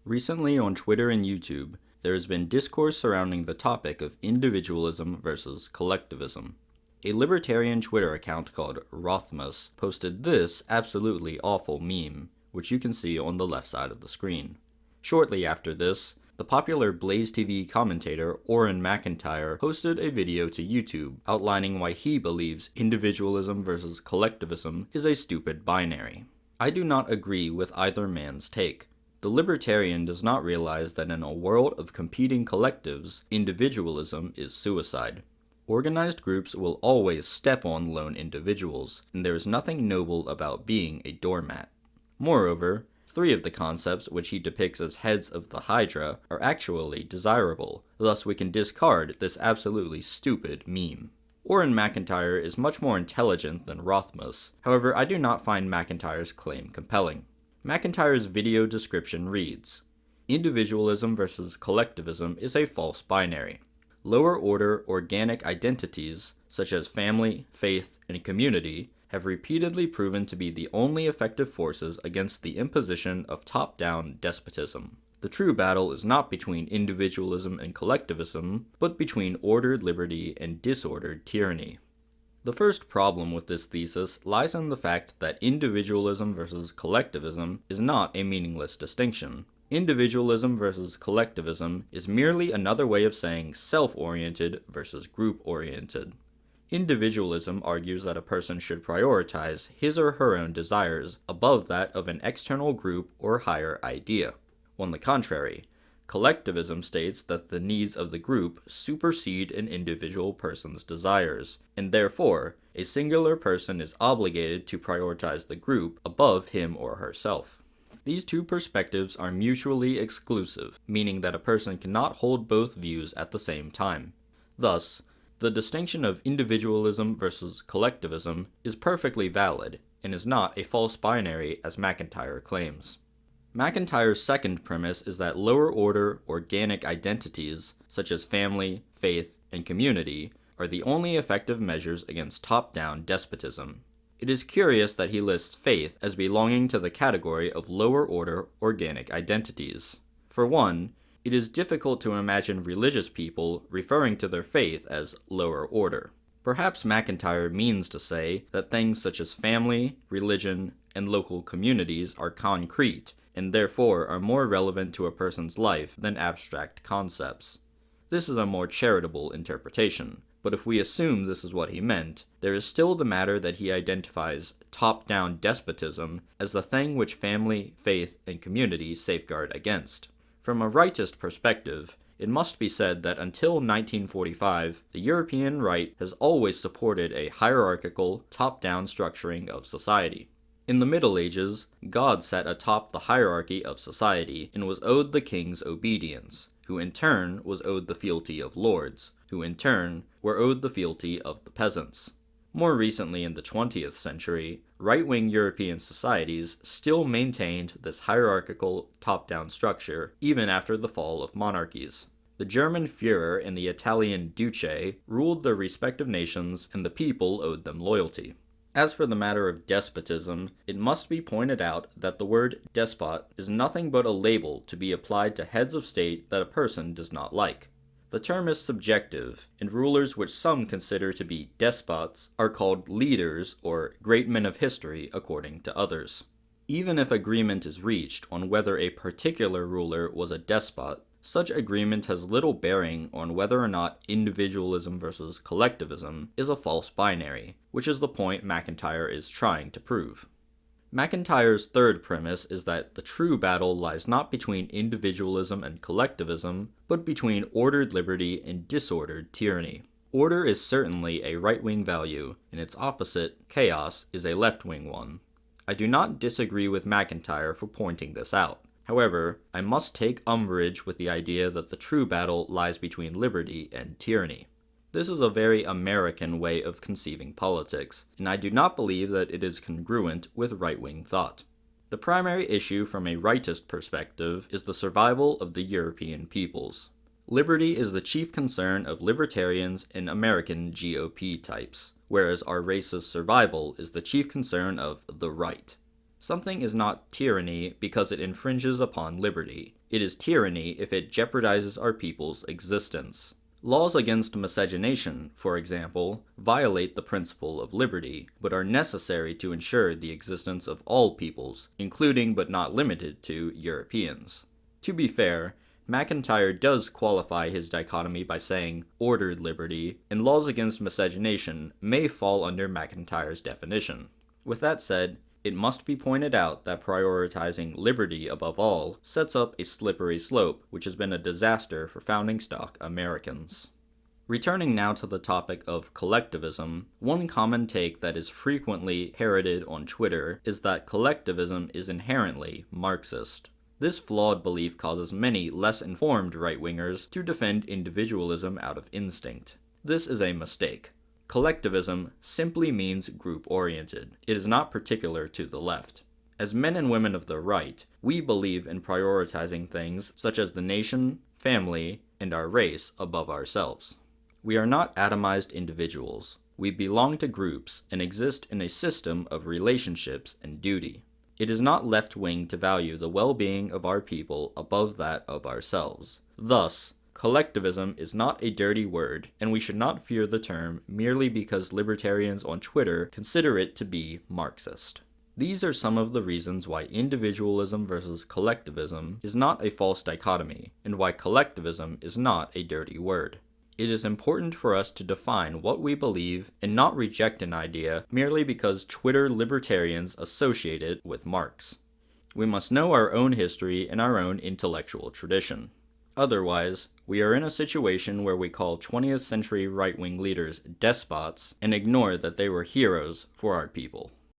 Recently on Twitter and YouTube, there has been discourse surrounding the topic of individualism versus collectivism. A libertarian Twitter account called Rothmus posted this absolutely awful meme, which you can see on the left side of the screen. Shortly after this, the popular Blaze TV commentator Orrin McIntyre posted a video to YouTube outlining why he believes individualism versus collectivism is a stupid binary. I do not agree with either man's take. The libertarian does not realize that in a world of competing collectives, individualism is suicide. Organized groups will always step on lone individuals, and there is nothing noble about being a doormat. Moreover, 3 of the concepts which he depicts as heads of the Hydra are actually desirable, thus we can discard this absolutely stupid meme. Orrin McIntyre is much more intelligent than Rothmus, however I do not find McIntyre's claim compelling. McIntyre's video description reads, "Individualism versus collectivism is a false binary. Lower order organic identities, such as family, faith, and community, have repeatedly proven to be the only effective forces against the imposition of top-down despotism. The true battle is not between individualism and collectivism, but between ordered liberty and disordered tyranny." The first problem with this thesis lies in the fact that individualism versus collectivism is not a meaningless distinction. Individualism versus collectivism is merely another way of saying self-oriented versus group-oriented. Individualism argues that a person should prioritize his or her own desires above that of an external group or higher idea. On the contrary, collectivism states that the needs of the group supersede an individual person's desires, and therefore, a singular person is obligated to prioritize the group above him or herself. These 2 perspectives are mutually exclusive, meaning that a person cannot hold both views at the same time. Thus, the distinction of individualism versus collectivism is perfectly valid, and is not a false binary as McIntyre claims. McIntyre's second premise is that lower-order organic identities, such as family, faith, and community, are the only effective measures against top-down despotism. It is curious that he lists faith as belonging to the category of lower-order organic identities. For one, it is difficult to imagine religious people referring to their faith as lower order. Perhaps McIntyre means to say that things such as family, religion, and local communities are concrete, and therefore are more relevant to a person's life than abstract concepts. This is a more charitable interpretation, but if we assume this is what he meant, there is still the matter that he identifies top-down despotism as the thing which family, faith, and community safeguard against. From a rightist perspective, it must be said that until 1945, the European right has always supported a hierarchical, top-down structuring of society. In the Middle Ages, God sat atop the hierarchy of society and was owed the king's obedience, who in turn was owed the fealty of lords, who in turn were owed the fealty of the peasants. More recently in the 20th century, right-wing European societies still maintained this hierarchical, top-down structure even after the fall of monarchies. The German Führer and the Italian Duce ruled their respective nations, and the people owed them loyalty. As for the matter of despotism, it must be pointed out that the word despot is nothing but a label to be applied to heads of state that a person does not like. The term is subjective, and rulers which some consider to be despots are called leaders or great men of history according to others. Even if agreement is reached on whether a particular ruler was a despot, such agreement has little bearing on whether or not individualism versus collectivism is a false binary, which is the point McIntyre is trying to prove. McIntyre's third premise is that the true battle lies not between individualism and collectivism, but between ordered liberty and disordered tyranny. Order is certainly a right-wing value, and its opposite, chaos, is a left-wing one. I do not disagree with McIntyre for pointing this out. However, I must take umbrage with the idea that the true battle lies between liberty and tyranny. This is a very American way of conceiving politics, and I do not believe that it is congruent with right-wing thought. The primary issue from a rightist perspective is the survival of the European peoples. Liberty is the chief concern of libertarians and American GOP types, whereas our race's survival is the chief concern of the right. Something is not tyranny because it infringes upon liberty. It is tyranny if it jeopardizes our people's existence. Laws against miscegenation, for example, violate the principle of liberty, but are necessary to ensure the existence of all peoples, including but not limited to Europeans. To be fair, MacIntyre does qualify his dichotomy by saying ordered liberty, and laws against miscegenation may fall under MacIntyre's definition. With that said, it must be pointed out that prioritizing liberty above all sets up a slippery slope, which has been a disaster for founding stock Americans. Returning now to the topic of collectivism, one common take that is frequently parroted on Twitter is that collectivism is inherently Marxist. This flawed belief causes many less informed right-wingers to defend individualism out of instinct. This is a mistake. Collectivism simply means group-oriented. It is not particular to the left. As men and women of the right, we believe in prioritizing things such as the nation, family, and our race above ourselves. We are not atomized individuals. We belong to groups and exist in a system of relationships and duty. It is not left-wing to value the well-being of our people above that of ourselves. Thus, collectivism is not a dirty word, and we should not fear the term merely because libertarians on Twitter consider it to be Marxist. These are some of the reasons why individualism versus collectivism is not a false dichotomy, and why collectivism is not a dirty word. It is important for us to define what we believe and not reject an idea merely because Twitter libertarians associate it with Marx. We must know our own history and our own intellectual tradition. Otherwise, we are in a situation where we call 20th century right-wing leaders despots and ignore that they were heroes for our people.